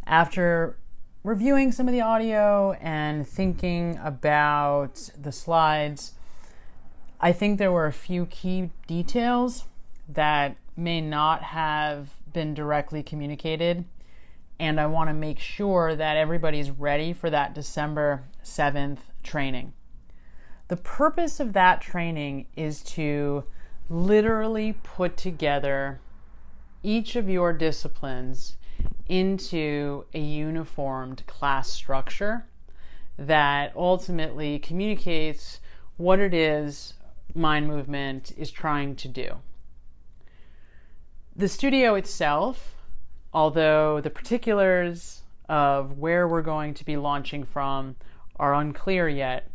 After reviewing some of the audio and thinking about the slides, I think there were a few key details that may not have been directly communicated, and I want to make sure that everybody's ready for that December 7th training. The purpose of that training is to literally put together each of your disciplines into a uniformed class structure that ultimately communicates what it is Mind Movement is trying to do. The studio itself, although the particulars of where we're going to be launching from are unclear yet,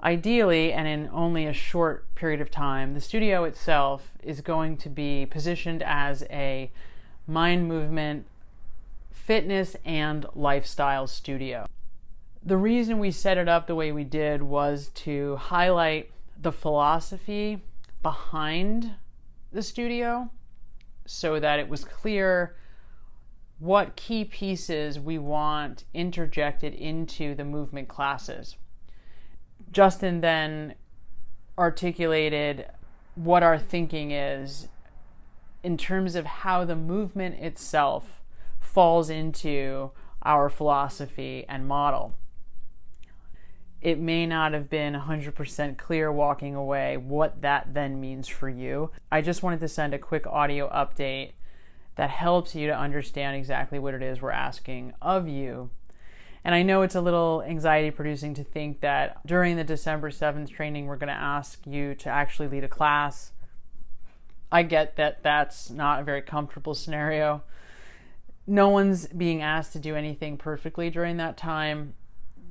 ideally, and in only a short period of time, the studio itself is going to be positioned as a Mind Movement fitness and lifestyle studio. The reason we set it up the way we did was to highlight the philosophy behind the studio so that it was clear what key pieces we want interjected into the movement classes. Justin then articulated what our thinking is in terms of how the movement itself falls into our philosophy and model. It may not have been 100% clear walking away what that then means for you. I just wanted to send a quick audio update that helps you to understand exactly what it is we're asking of you. And I know it's a little anxiety producing to think that during the December 7th training, we're going to ask you to actually lead a class. I get that that's not a very comfortable scenario. No one's being asked to do anything perfectly during that time.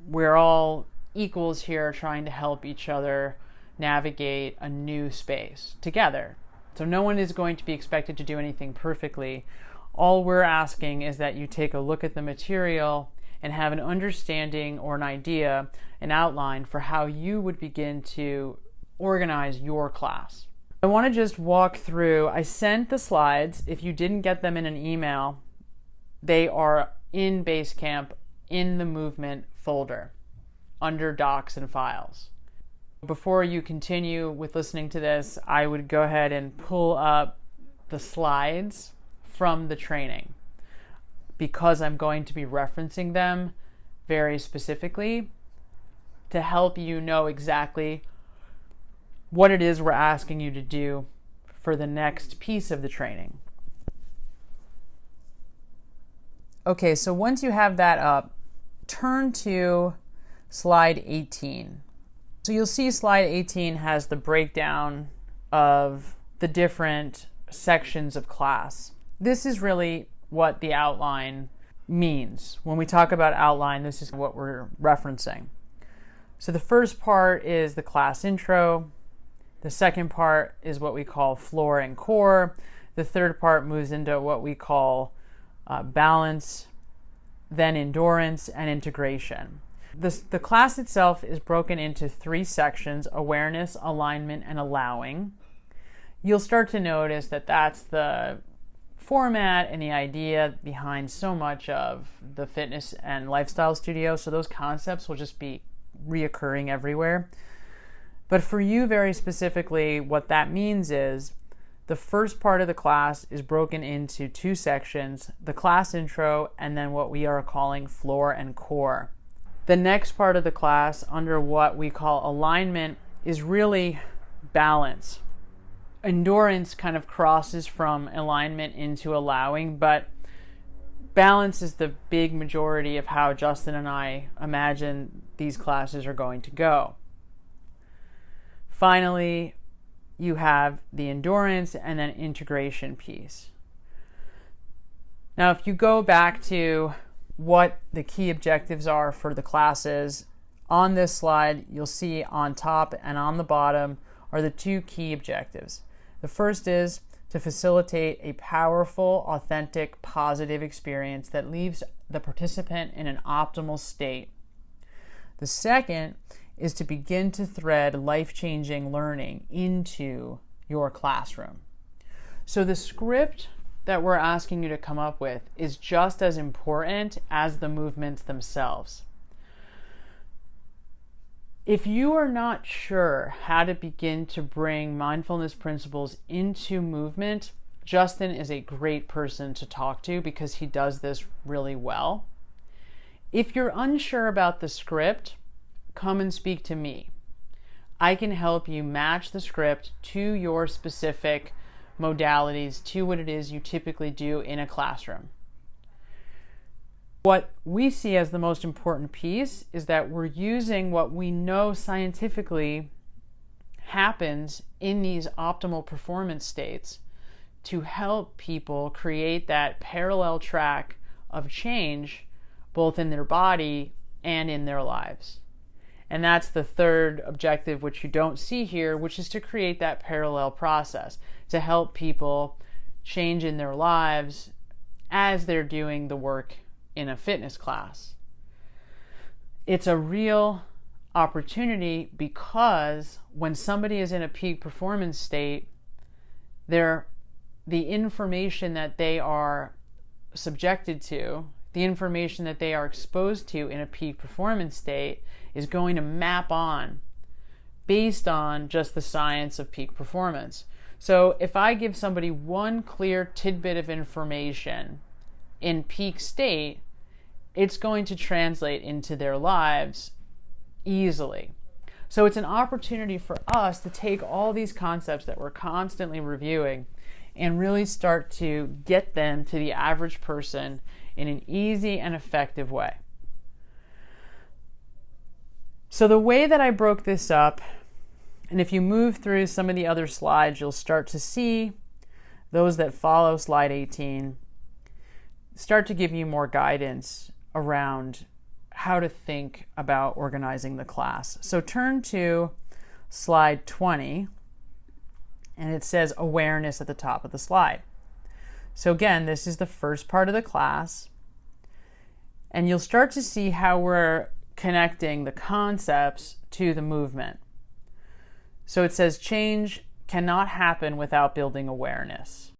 We're all equals here trying to help each other navigate a new space together. So no one is going to be expected to do anything perfectly. All we're asking is that you take a look at the material and have an understanding or an idea, an outline for how you would begin to organize your class. I want to just walk through. I sent the slides. If you didn't get them in an email, they are in Basecamp in the movement folder under docs and files. Before you continue with listening to this, I would go ahead and pull up the slides from the training because I'm going to be referencing them very specifically to help you know exactly what it is we're asking you to do for the next piece of the training. Okay, so once you have that up, turn to slide 18. So you'll see slide 18 has the breakdown of the different sections of class. This is really what the outline means. When we talk about outline, this is what we're referencing. So the first part is the class intro. The second part is what we call floor and core. The third part moves into what we call balance, then endurance, and integration. The class itself is broken into 3 sections: awareness, alignment, and allowing. You'll start to notice that that's the format and the idea behind so much of the fitness and lifestyle studio. So those concepts will just be reoccurring everywhere. But for you very specifically, what that means is the first part of the class is broken into 2 sections, the class intro and then what we are calling floor and core. The next part of the class under what we call alignment is really balance. Endurance kind of crosses from alignment into allowing, but balance is the big majority of how Justin and I imagine these classes are going to go. Finally, you have the endurance and then integration piece. Now, if you go back to what the key objectives are for the classes, on this slide, you'll see on top and on the bottom are the 2 key objectives. The first is to facilitate a powerful, authentic, positive experience that leaves the participant in an optimal state. The second is to begin to thread life-changing learning into your classroom. So the script that we're asking you to come up with is just as important as the movements themselves. If you are not sure how to begin to bring mindfulness principles into movement, Justin is a great person to talk to because he does this really well. If you're unsure about the script, come and speak to me. I can help you match the script to your specific modalities, to what it is you typically do in a classroom. What we see as the most important piece is that we're using what we know scientifically happens in these optimal performance states to help people create that parallel track of change both in their body and in their lives. And that's the third objective, which you don't see here, which is to create that parallel process to help people change in their lives as they're doing the work in a fitness class. It's a real opportunity because when somebody is in a peak performance state, the information that they are subjected to, the information that they are exposed to in a peak performance state is going to map on based on just the science of peak performance. So if I give somebody one clear tidbit of information in peak state, it's going to translate into their lives easily. So it's an opportunity for us to take all these concepts that we're constantly reviewing and really start to get them to the average person in an easy and effective way. So the way that I broke this up, and if you move through some of the other slides, you'll start to see those that follow slide 18 start to give you more guidance around how to think about organizing the class. So turn to slide 20, and it says awareness at the top of the slide. So again, this is the first part of the class, and you'll start to see how we're connecting the concepts to the movement. So it says change cannot happen without building awareness.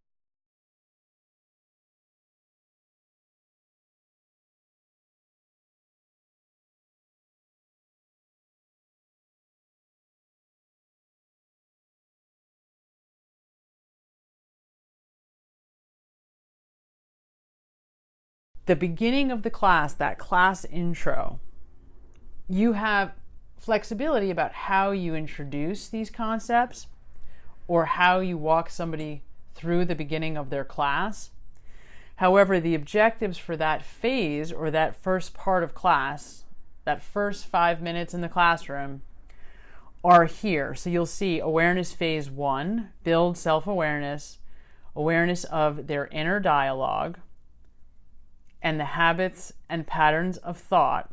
The beginning of the class, that class intro, you have flexibility about how you introduce these concepts or how you walk somebody through the beginning of their class. However, the objectives for that phase or that first part of class, that first 5 minutes in the classroom, are here. So you'll see awareness phase 1, build self-awareness, awareness of their inner dialogue, and the habits and patterns of thought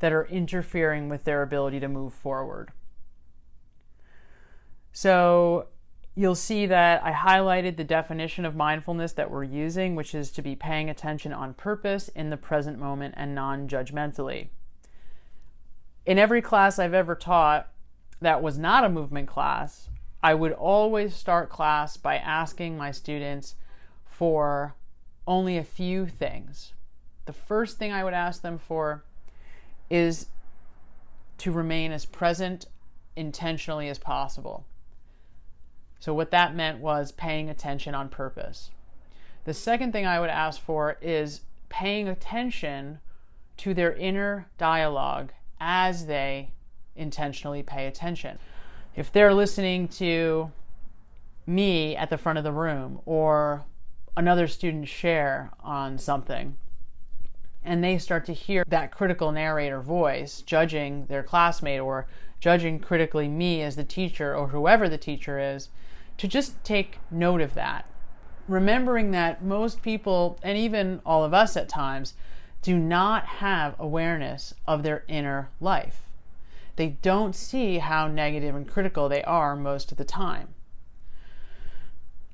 that are interfering with their ability to move forward. So you'll see that I highlighted the definition of mindfulness that we're using, which is to be paying attention on purpose in the present moment and non-judgmentally. In every class I've ever taught that was not a movement class, I would always start class by asking my students for only a few things. The first thing I would ask them for is to remain as present intentionally as possible. So what that meant was paying attention on purpose. The second thing I would ask for is paying attention to their inner dialogue as they intentionally pay attention. If they're listening to me at the front of the room or another student share on something, and they start to hear that critical narrator voice judging their classmate or judging critically me as the teacher or whoever the teacher is, to just take note of that. Remembering that most people, and even all of us at times, do not have awareness of their inner life. They don't see how negative and critical they are most of the time.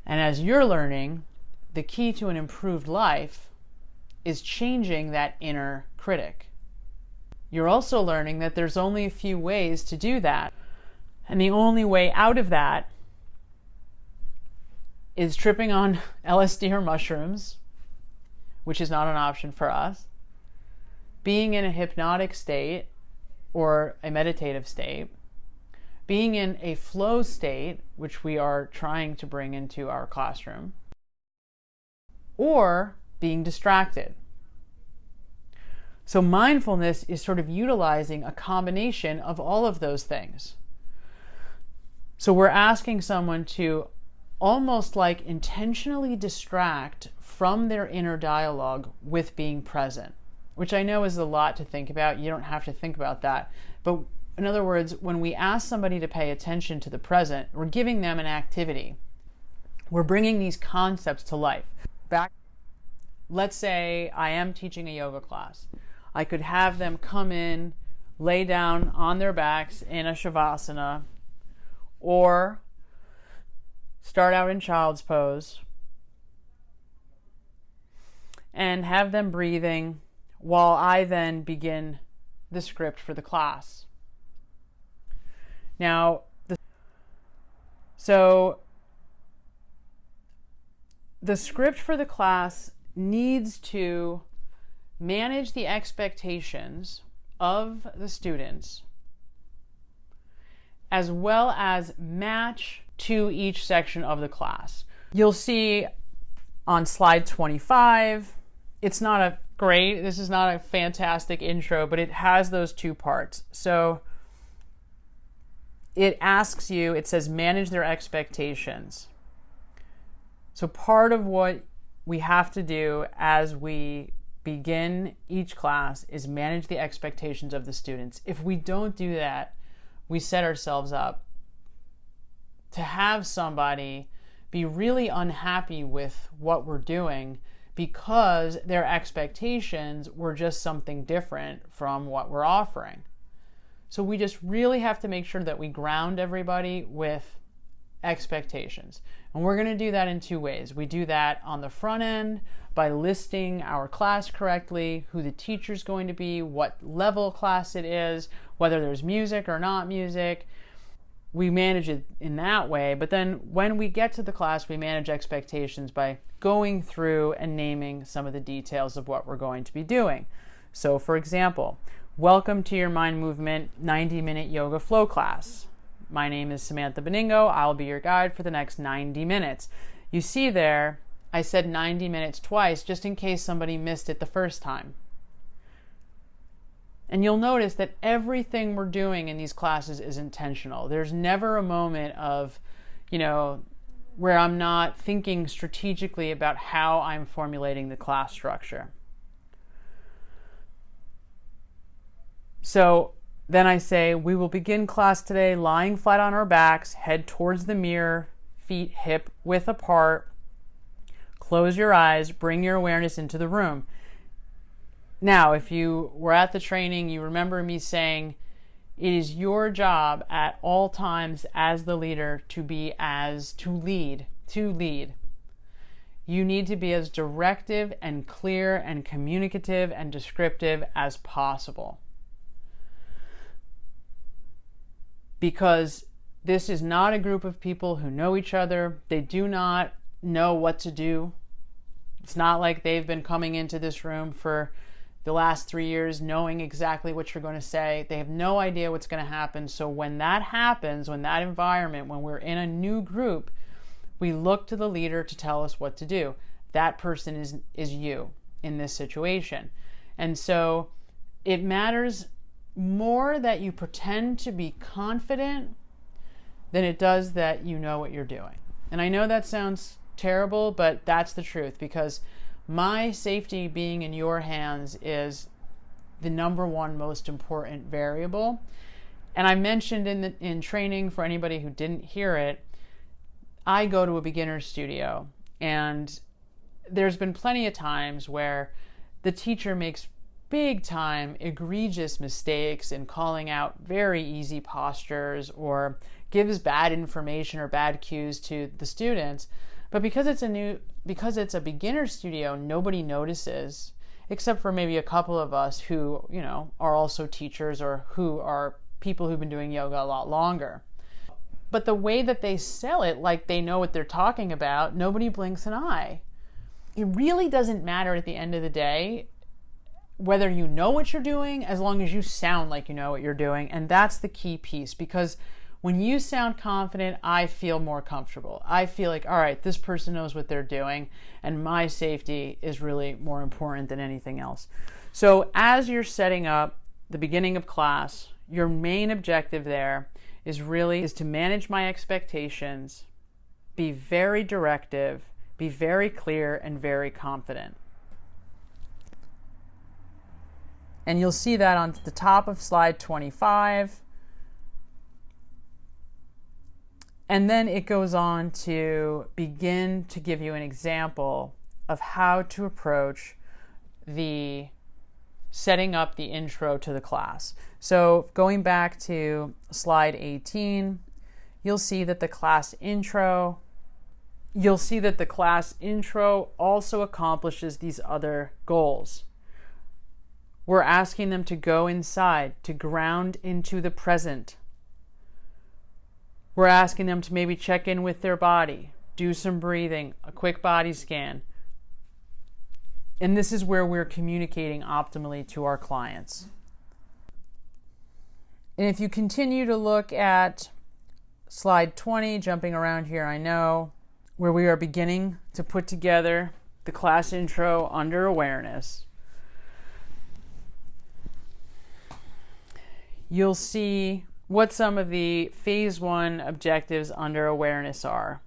And as you're learning, the key to an improved life is changing that inner critic. You're also learning that there's only a few ways to do that. And the only way out of that is tripping on LSD or mushrooms, which is not an option for us, being in a hypnotic state or a meditative state, being in a flow state, which we are trying to bring into our classroom, or being distracted. So mindfulness is sort of utilizing a combination of all of those things. So we're asking someone to almost like intentionally distract from their inner dialogue with being present, which I know is a lot to think about. You don't have to think about that. But in other words, when we ask somebody to pay attention to the present, we're giving them an activity. We're bringing these concepts to life. Let's say I am teaching a yoga class. I could have them come in, lay down on their backs in a shavasana, or start out in child's pose, and have them breathing while I then begin the script for the class. Now, the script for the class needs to manage the expectations of the students as well as match to each section of the class. You'll see on slide 25, this is not a fantastic intro, but it has those two parts. So it asks you, it says manage their expectations. So part of what we have to do as we begin each class is manage the expectations of the students. If we don't do that, we set ourselves up to have somebody be really unhappy with what we're doing because their expectations were just something different from what we're offering. So we just really have to make sure that we ground everybody with expectations. And we're going to do that in two ways. We do that on the front end by listing our class correctly, who the teacher's going to be, what level class it is, whether there's music or not music. We manage it in that way, but then when we get to the class, we manage expectations by going through and naming some of the details of what we're going to be doing. So for example, welcome to your Mind Movement 90-minute yoga flow class. My name is Samantha Beningo. I'll be your guide for the next 90 minutes. You see there, I said 90 minutes twice, just in case somebody missed it the first time. And you'll notice that everything we're doing in these classes is intentional. There's never a moment of, where I'm not thinking strategically about how I'm formulating the class structure. So then I say, we will begin class today lying flat on our backs, head towards the mirror, feet hip width apart. Close your eyes, bring your awareness into the room. Now, if you were at the training, you remember me saying, it is your job at all times as the leader to lead. You need to be as directive and clear and communicative and descriptive as possible. Because this is not a group of people who know each other. They do not know what to do. It's not like they've been coming into this room for the last 3 years knowing exactly what you're going to say. They have no idea what's going to happen. So when that happens, when that environment, when we're in a new group, we look to the leader to tell us what to do. That person is you in this situation. And so it matters more that you pretend to be confident than it does that you know what you're doing. And I know that sounds terrible, but that's the truth, because my safety being in your hands is the number one most important variable. And I mentioned in training, for anybody who didn't hear it, I go to a beginner's studio, and there's been plenty of times where the teacher makes big time egregious mistakes in calling out very easy postures or gives bad information or bad cues to the students. But because it's a beginner studio, nobody notices, except for maybe a couple of us who, are also teachers or who are people who've been doing yoga a lot longer. But the way that they sell it, like they know what they're talking about, nobody blinks an eye. It really doesn't matter at the end of the day whether you know what you're doing, as long as you sound like you know what you're doing. And that's the key piece, because when you sound confident, I feel more comfortable. I feel like, all right, this person knows what they're doing, and my safety is really more important than anything else. So as you're setting up the beginning of class, your main objective there is to manage my expectations, be very directive, be very clear, and very confident. And you'll see that on the top of slide 25. And then it goes on to begin to give you an example of how to approach the setting up the intro to the class. So going back to slide 18, you'll see that the class intro also accomplishes these other goals. We're asking them to go inside, to ground into the present. We're asking them to maybe check in with their body, do some breathing, a quick body scan. And this is where we're communicating optimally to our clients. And if you continue to look at slide 20, jumping around here, I know, where we are beginning to put together the class intro under awareness, you'll see what some of the phase 1 objectives under awareness are.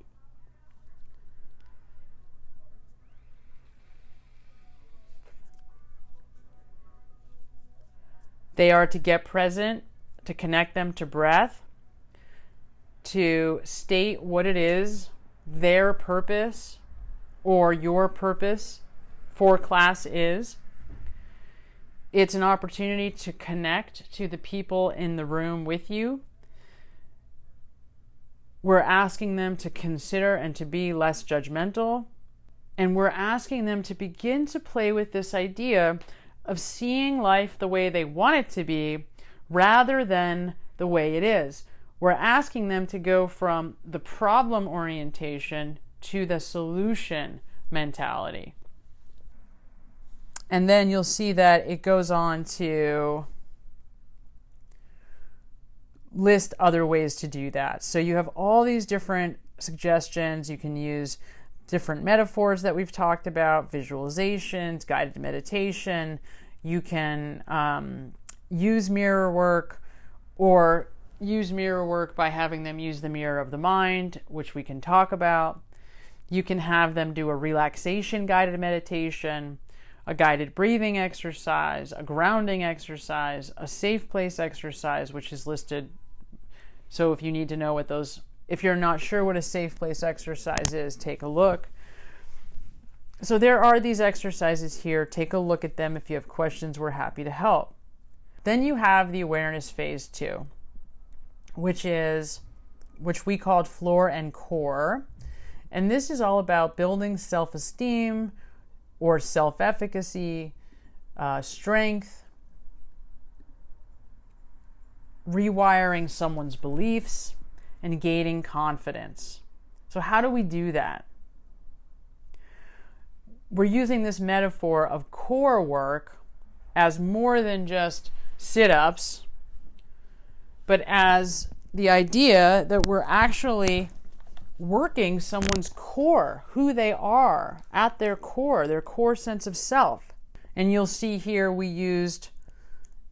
They are to get present, to connect them to breath, to state what it is their purpose or your purpose for class is. It's an opportunity to connect to the people in the room with you. We're asking them to consider and to be less judgmental. And we're asking them to begin to play with this idea of seeing life the way they want it to be rather than the way it is. We're asking them to go from the problem orientation to the solution mentality. And then you'll see that it goes on to list other ways to do that. So you have all these different suggestions. You can use different metaphors that we've talked about, visualizations, guided meditation. You can use mirror work, or use mirror work by having them use the mirror of the mind, which we can talk about. You can have them do a relaxation guided meditation, a guided breathing exercise, a grounding exercise, a safe place exercise, which is listed. So if you need to know what those, if you're not sure what a safe place exercise is, take a look. So there are these exercises here. Take a look at them. If you have questions, we're happy to help. Then you have the awareness phase 2, which we called floor and core. And this is all about building self-esteem or self-efficacy, strength, rewiring someone's beliefs, and gaining confidence. So how do we do that? We're using this metaphor of core work as more than just sit-ups, but as the idea that we're actually working someone's core, who they are at their core sense of self. And you'll see here we used,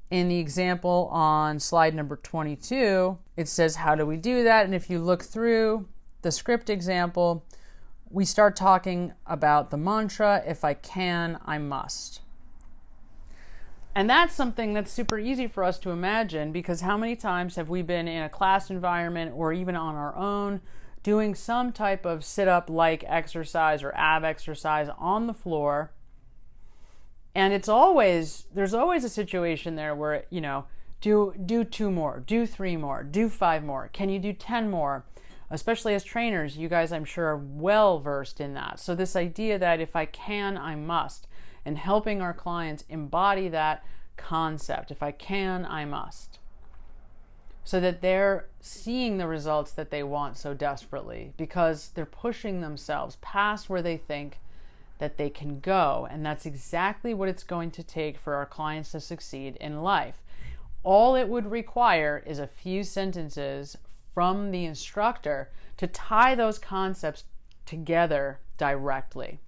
in the example on slide number 22, it says, how do we do that? And if you look through the script example, we start talking about the mantra, if I can, I must. And that's something that's super easy for us to imagine, because how many times have we been in a class environment or even on our own doing some type of sit-up-like exercise or ab exercise on the floor, and there's always a situation there where, do 2 more, do 3 more, do 5 more, can you do 10 more? Especially as trainers, you guys, I'm sure, are well versed in that. So this idea that if I can, I must, and helping our clients embody that concept. If I can, I must. so that they're seeing the results that they want so desperately, because they're pushing themselves past where they think that they can go. And that's exactly what it's going to take for our clients to succeed in life. All it would require is a few sentences from the instructor to tie those concepts together directly.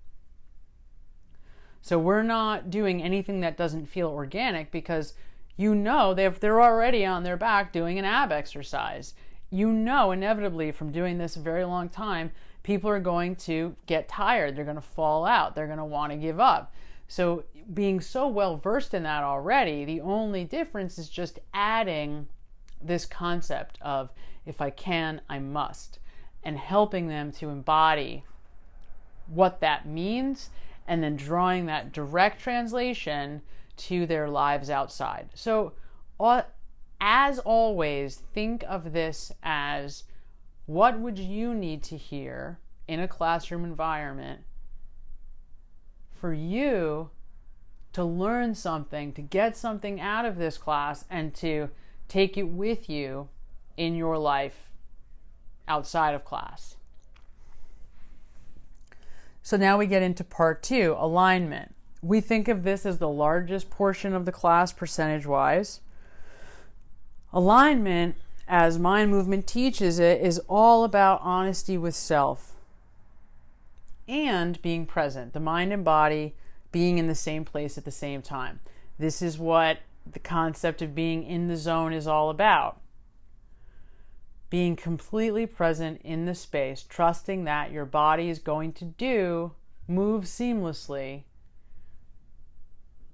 So we're not doing anything that doesn't feel organic, because they're already on their back doing an ab exercise. Inevitably from doing this a very long time, people are going to get tired. They're going to fall out. They're going to want to give up. So being so well versed in that already, the only difference is just adding this concept of if I can, I must, and helping them to embody what that means, and then drawing that direct translation to their lives outside. So as always, think of this as, what would you need to hear in a classroom environment for you to learn something, to get something out of this class, and to take it with you in your life outside of class? So now we get into part 2, alignment. We think of this as the largest portion of the class percentage-wise. Alignment, as Mind Movement teaches it, is all about honesty with self and being present, the mind and body being in the same place at the same time. This is what the concept of being in the zone is all about. Being completely present in the space, trusting that your body is going to move seamlessly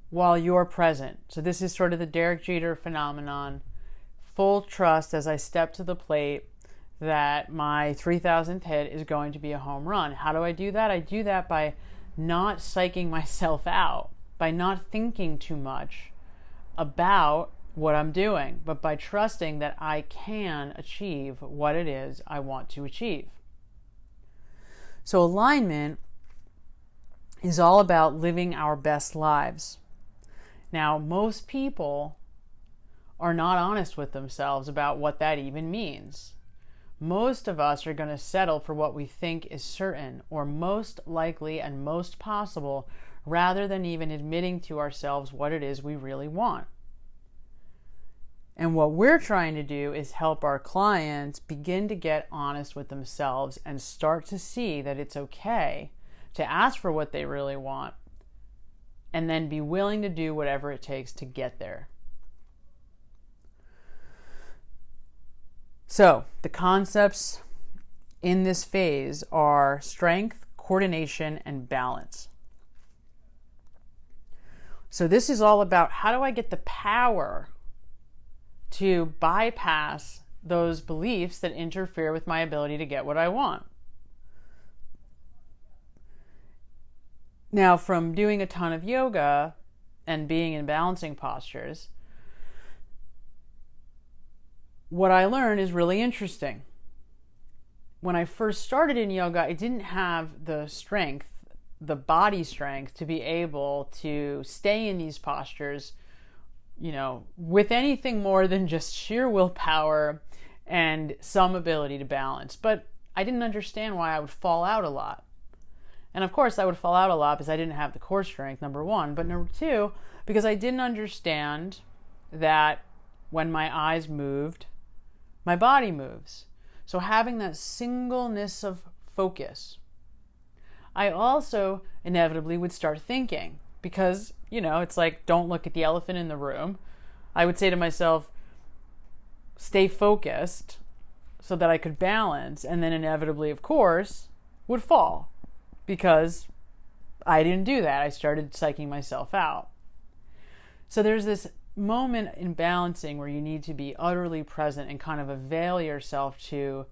while you're present. So this is sort of the Derek Jeter phenomenon. Full trust as I step to the plate that my 3,000th hit is going to be a home run. How do I do that? I do that by not psyching myself out, by not thinking too much about what I'm doing, but by trusting that I can achieve what it is I want to achieve. So alignment is all about living our best lives. Now, most people are not honest with themselves about what that even means. Most of us are going to settle for what we think is certain or most likely and most possible, rather than even admitting to ourselves what it is we really want. And what we're trying to do is help our clients begin to get honest with themselves and start to see that it's okay to ask for what they really want, and then be willing to do whatever it takes to get there. So, the concepts in this phase are strength, coordination, and balance. So this is all about, how do I get the power to bypass those beliefs that interfere with my ability to get what I want? Now, from doing a ton of yoga and being in balancing postures, what I learned is really interesting. When I first started in yoga, I didn't have the strength, the body strength, to be able to stay in these postures, with anything more than just sheer willpower and some ability to balance. But I didn't understand why I would fall out a lot. And of course, I would fall out a lot because I didn't have the core strength, number one. But number two, because I didn't understand that when my eyes moved, my body moves. So having that singleness of focus. I also inevitably would start thinking, because, it's like, don't look at the elephant in the room. I would say to myself, stay focused so that I could balance, and then inevitably, of course, would fall. Because I didn't do that. I started psyching myself out. So there's this moment in balancing where you need to be utterly present and kind of avail yourself to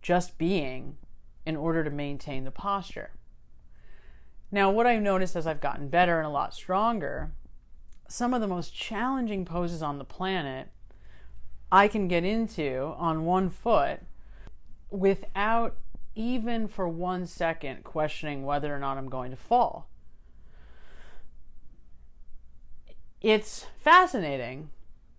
just being in order to maintain the posture. Now, what I've noticed as I've gotten better and a lot stronger, some of the most challenging poses on the planet I can get into on one foot without even for 1 second questioning whether or not I'm going to fall. It's fascinating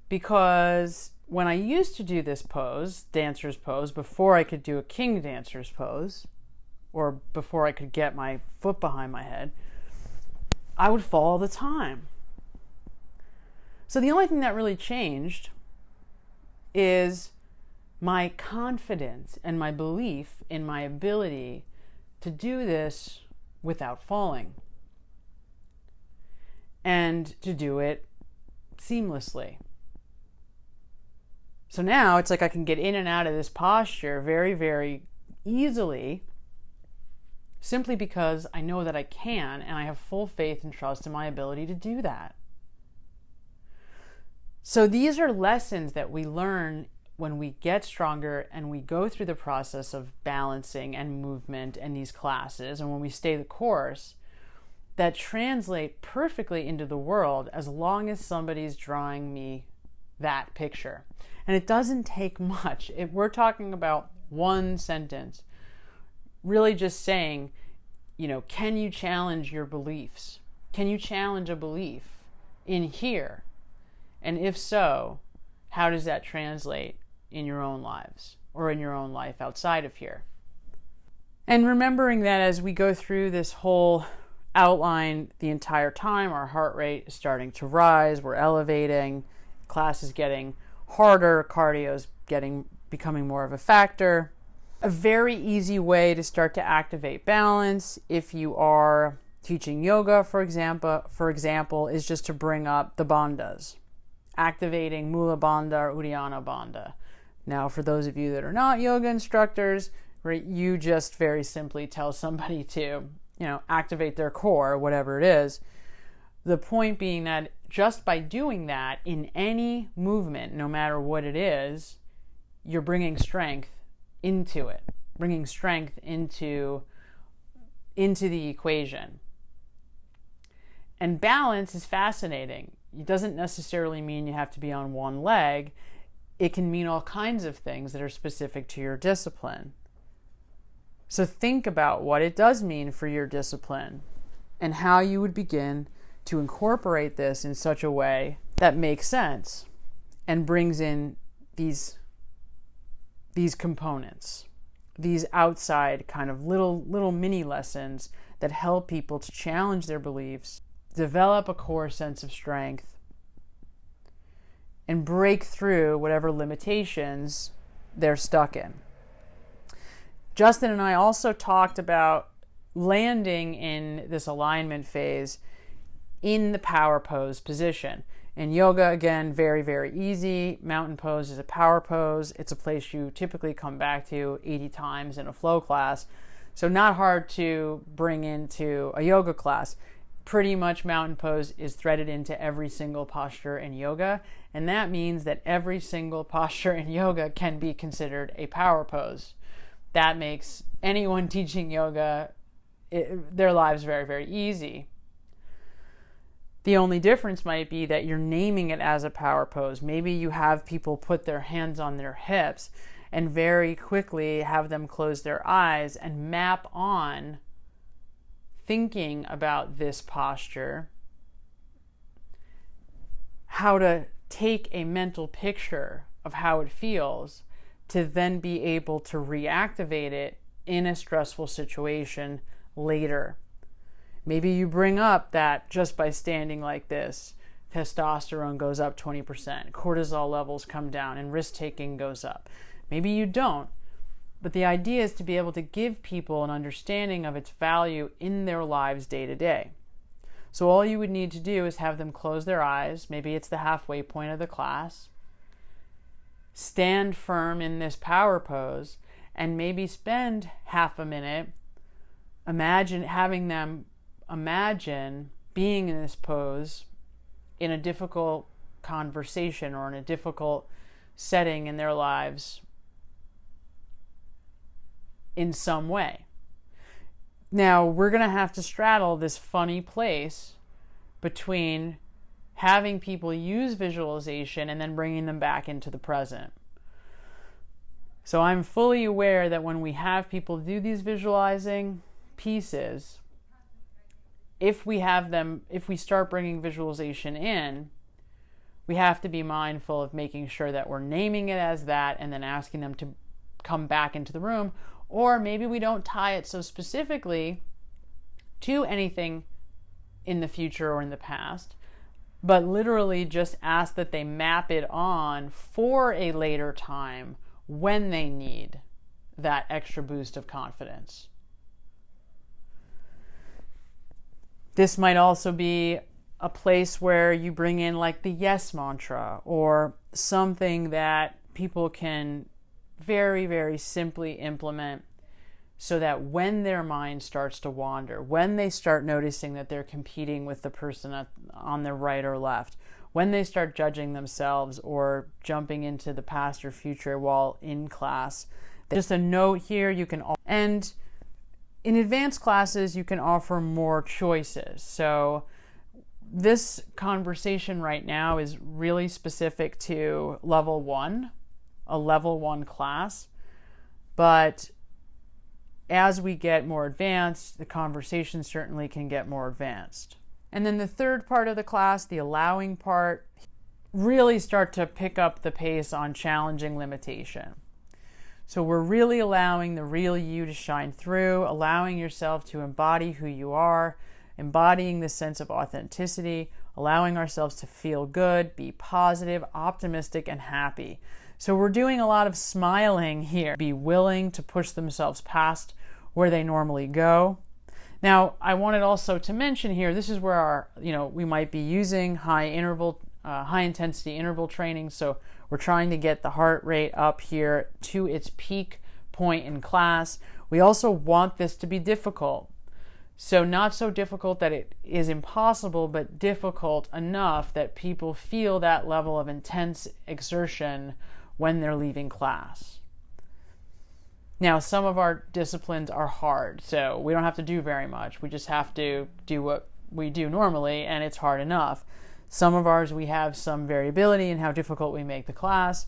because when I used to do this pose, dancer's pose, before I could do a king dancer's pose, or before I could get my foot behind my head, I would fall all the time. So the only thing that really changed is my confidence and my belief in my ability to do this without falling and to do it seamlessly. So now it's like I can get in and out of this posture very, very easily, simply because I know that I can, and I have full faith and trust in my ability to do that. So these are lessons that we learn when we get stronger and we go through the process of balancing and movement and these classes, and when we stay the course, that translate perfectly into the world as long as somebody's drawing me that picture. And it doesn't take much. If we're talking about one sentence, really just saying, can you challenge your beliefs? Can you challenge a belief in here? And if so, how does that translate in your own lives or in your own life outside of here? And remembering that as we go through this whole outline the entire time, our heart rate is starting to rise, we're elevating, class is getting harder, cardio is becoming more of a factor. A very easy way to start to activate balance, if you are teaching yoga, for example, is just to bring up the bandhas, activating Mula Bandha or Uddiyana Bandha. Now, for those of you that are not yoga instructors, right, you just very simply tell somebody to, activate their core, whatever it is. The point being that just by doing that in any movement, no matter what it is, you're bringing strength into it, bringing strength into the equation. And balance is fascinating. It doesn't necessarily mean you have to be on one leg. It can mean all kinds of things that are specific to your discipline. So think about what it does mean for your discipline and how you would begin to incorporate this in such a way that makes sense and brings in these components, these outside kind of little mini lessons that help people to challenge their beliefs, develop a core sense of strength, and break through whatever limitations they're stuck in. Justin and I also talked about landing in this alignment phase in the power pose position. In yoga, again, very, very easy. Mountain pose is a power pose. It's a place you typically come back to 80 times in a flow class. So not hard to bring into a yoga class. Pretty much mountain pose is threaded into every single posture in yoga. And that means that every single posture in yoga can be considered a power pose. That makes anyone teaching yoga, their lives very, very easy. The only difference might be that you're naming it as a power pose. Maybe you have people put their hands on their hips and very quickly have them close their eyes and map on thinking about this posture, how to take a mental picture of how it feels to then be able to reactivate it in a stressful situation later. Maybe you bring up that just by standing like this, testosterone goes up 20%, cortisol levels come down, and risk-taking goes up. Maybe you don't, but the idea is to be able to give people an understanding of its value in their lives day to day. So all you would need to do is have them close their eyes. Maybe it's the halfway point of the class. Stand firm in this power pose, and maybe spend half a minute having them imagine being in this pose in a difficult conversation or in a difficult setting in their lives in some way. Now, we're going to have to straddle this funny place between having people use visualization and then bringing them back into the present. So I'm fully aware that when we have people do these visualizing pieces, if we start bringing visualization in, we have to be mindful of making sure that we're naming it as that and then asking them to come back into the room. Or maybe we don't tie it so specifically to anything in the future or in the past, but literally just ask that they map it on for a later time when they need that extra boost of confidence. This might also be a place where you bring in like the yes mantra or something that people can very, very simply implement so that when their mind starts to wander, when they start noticing that they're competing with the person on their right or left, when they start judging themselves or jumping into the past or future while in class, just a note here, and in advanced classes, you can offer more choices. So this conversation right now is really specific to level 1, a level 1 class. But as we get more advanced, the conversation certainly can get more advanced. And then the third part of the class, the allowing part, really start to pick up the pace on challenging limitation. So we're really allowing the real you to shine through, allowing yourself to embody who you are, embodying the sense of authenticity, allowing ourselves to feel good, be positive, optimistic, and happy. So we're doing a lot of smiling here. Be willing to push themselves past where they normally go. Now, I wanted also to mention here, this is where we might be using high intensity interval training. So we're trying to get the heart rate up here to its peak point in class. We also want this to be difficult. So not so difficult that it is impossible, but difficult enough that people feel that level of intense exertion when they're leaving class. Now, some of our disciplines are hard, so we don't have to do very much. We just have to do what we do normally, and it's hard enough. Some of ours, we have some variability in how difficult we make the class.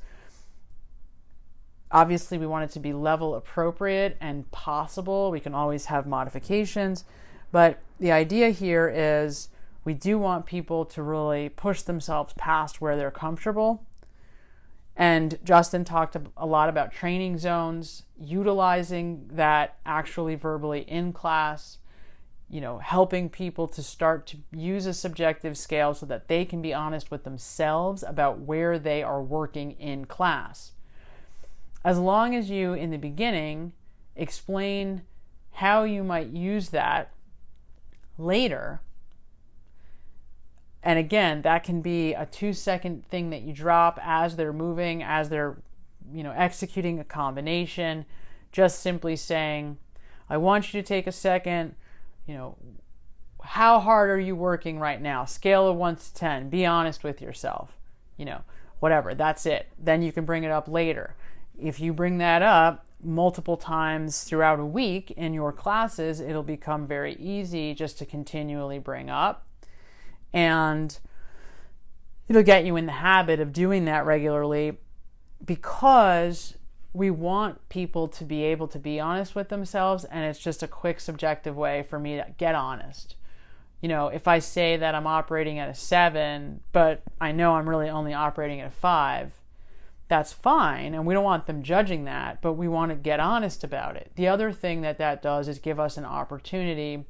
Obviously, we want it to be level appropriate and possible. We can always have modifications, but the idea here is we do want people to really push themselves past where they're comfortable. And Justin talked a lot about training zones, utilizing that actually verbally in class, helping people to start to use a subjective scale so that they can be honest with themselves about where they are working in class. As long as you, in the beginning, explain how you might use that later. And again, that can be a 2-second thing that you drop as they're moving, as they're, executing a combination. Just simply saying, I want you to take a second, how hard are you working right now? Scale of 1 to 10. Be honest with yourself. Whatever, that's it. Then you can bring it up later. If you bring that up multiple times throughout a week in your classes, it'll become very easy just to continually bring up. And it'll get you in the habit of doing that regularly because we want people to be able to be honest with themselves, and it's just a quick subjective way for me to get honest. If I say that I'm operating at a 7, but I know I'm really only operating at a 5, that's fine, and we don't want them judging that, but we want to get honest about it. The other thing that does is give us an opportunity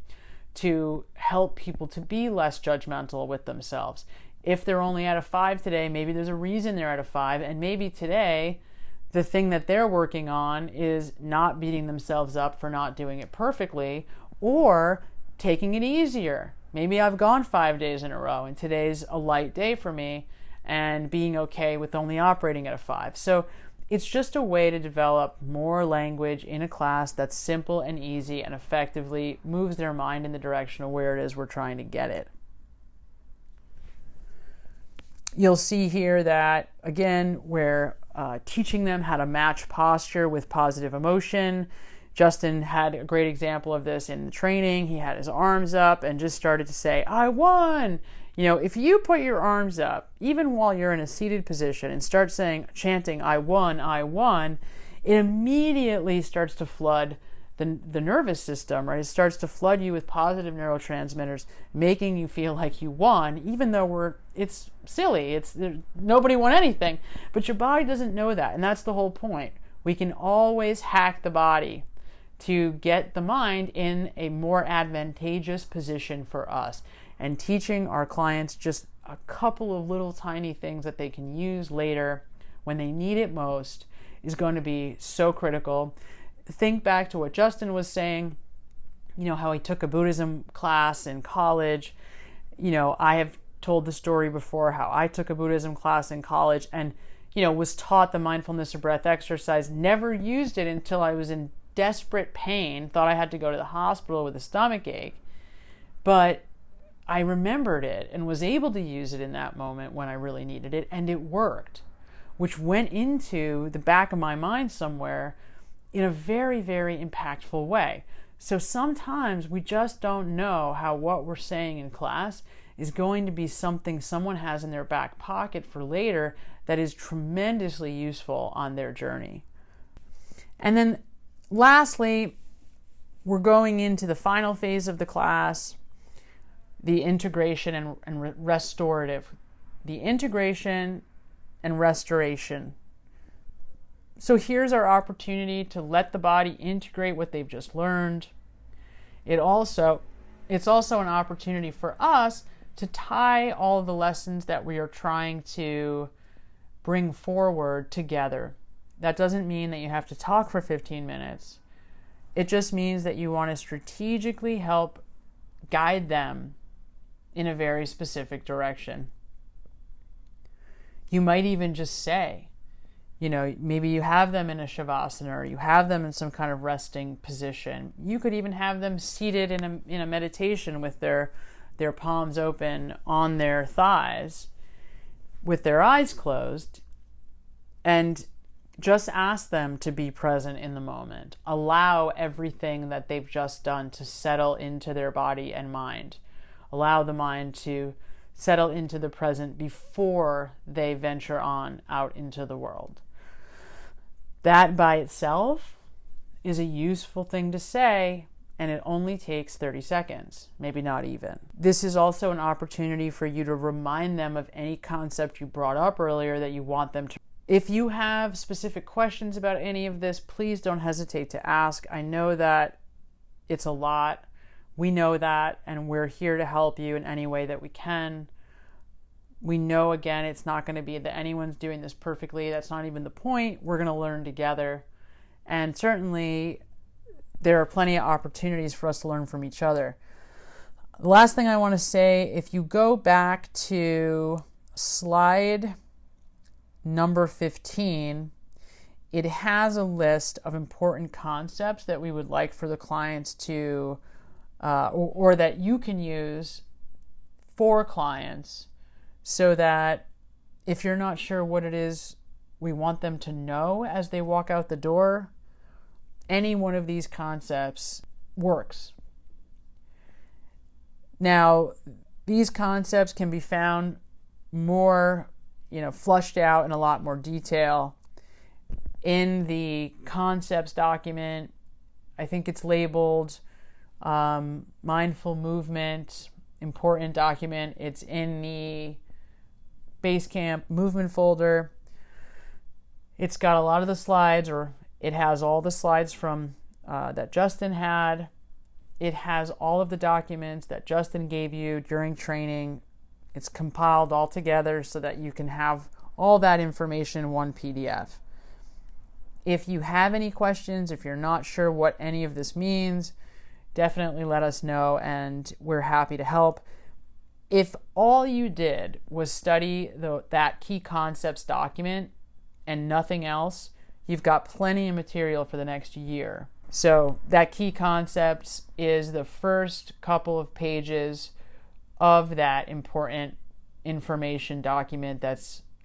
to help people to be less judgmental with themselves. If they're only at a 5 today, maybe there's a reason they're at a 5, and maybe today the thing that they're working on is not beating themselves up for not doing it perfectly, or taking it easier. Maybe I've gone 5 days in a row and today's a light day for me, and being okay with only operating at a 5. So it's just a way to develop more language in a class that's simple and easy and effectively moves their mind in the direction of where it is we're trying to get it. You'll see here that, again, we're teaching them how to match posture with positive emotion. Justin had a great example of this in the training. He had his arms up and just started to say, I won. If you put your arms up, even while you're in a seated position, and start chanting, I won, it immediately starts to flood the nervous system, right? It starts to flood you with positive neurotransmitters, making you feel like you won, even though it's silly. Nobody won anything, but your body doesn't know that, and that's the whole point. We can always hack the body to get the mind in a more advantageous position for us. And teaching our clients just a couple of little tiny things that they can use later when they need it most is going to be so critical. Think back to what Justin was saying, how he took a Buddhism class in college. I have told the story before how I took a Buddhism class in college and, was taught the mindfulness of breath exercise, never used it until I was in desperate pain, thought I had to go to the hospital with a stomach ache. But I remembered it and was able to use it in that moment when I really needed it, and it worked, which went into the back of my mind somewhere in a very, very impactful way. So sometimes we just don't know how what we're saying in class is going to be something someone has in their back pocket for later that is tremendously useful on their journey. And then lastly, we're going into the final phase of the class, the integration and restorative. The integration and restoration. So here's our opportunity to let the body integrate what they've just learned. It's also an opportunity for us to tie all of the lessons that we are trying to bring forward together. That doesn't mean that you have to talk for 15 minutes. It just means that you want to strategically help guide them in a very specific direction. You might even just say, maybe you have them in a shavasana or you have them in some kind of resting position. You could even have them seated in a meditation with their palms open on their thighs with their eyes closed, and just ask them to be present in the moment. Allow everything that they've just done to settle into their body and mind. Allow the mind to settle into the present before they venture on out into the world. That by itself is a useful thing to say, and it only takes 30 seconds, maybe not even. This is also an opportunity for you to remind them of any concept you brought up earlier that you want them to. If you have specific questions about any of this, please don't hesitate to ask. I know that it's a lot. We know that, and we're here to help you in any way that we can. We know, again, it's not going to be that anyone's doing this perfectly. That's not even the point. We're going to learn together. And certainly, there are plenty of opportunities for us to learn from each other. The last thing I want to say, if you go back to slide number 15, it has a list of important concepts that we would like for the clients to, or that you can use for clients, so that if you're not sure what it is we want them to know as they walk out the door, any one of these concepts works. Now, these concepts can be found more, flushed out in a lot more detail in the concepts document. I think it's labeled Mindful Movement, important document. It's in the Basecamp movement folder. It's got a lot of the slides, or it has all the slides from that Justin had. It has all of the documents that Justin gave you during training. It's compiled all together so that you can have all that information in one PDF. If you have any questions, if you're not sure what any of this means, definitely let us know, and we're happy to help. If all you did was study that key concepts document and nothing else, you've got plenty of material for the next year. So that key concepts is the first couple of pages of that important information document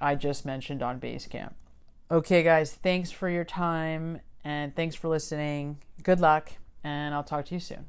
I just mentioned on Basecamp. Okay, guys, thanks for your time and thanks for listening. Good luck, and I'll talk to you soon.